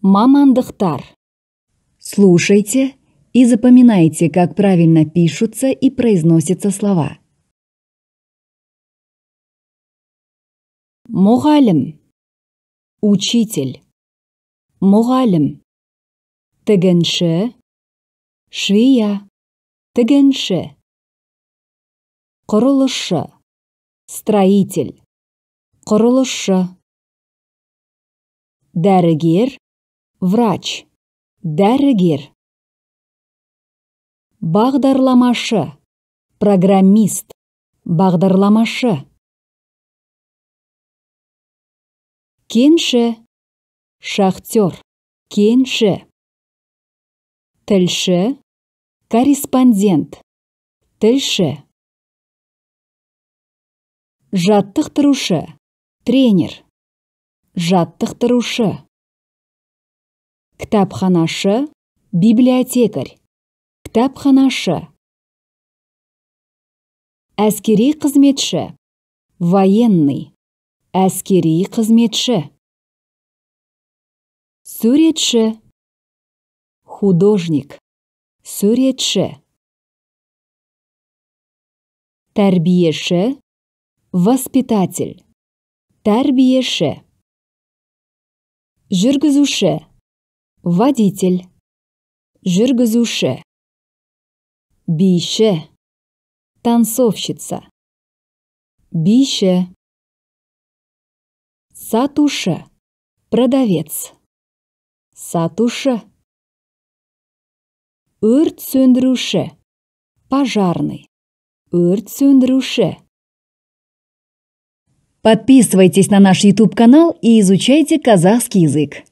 Мамандықтар. Слушайте и запоминайте, как правильно пишутся и произносятся слова. Мұғалім. Учитель. Мұғалім. Тігінші. Швея. Тігінші. Құрылысшы. Строитель. Құрылысшы. Дәрігер. Врач. Дәрігер. Бағдарламашы. Программист. Бағдарламашы. Кенші. Шахтер. Кенші. Тілші. Корреспондент. Тілші. Жаттықтырушы. Тренер. Жаттықтырушы. Кітапханашы. Библиотекарь. Кітапханашы. Әскери қызметші. Военный. Әскери қызметші. Суретші. Художник. Суретші. Тәрбиеші. Воспитатель. Тәрбиеші. Жүргізуші. Водитель. Жүргізуші. Биші. Танцовщица. Биші. Сатушы. Продавец. Сатушы. Өрт сөндіруші. Пожарный. Өрт сөндіруші. Подписывайтесь на наш YouTube-канал и изучайте казахский язык.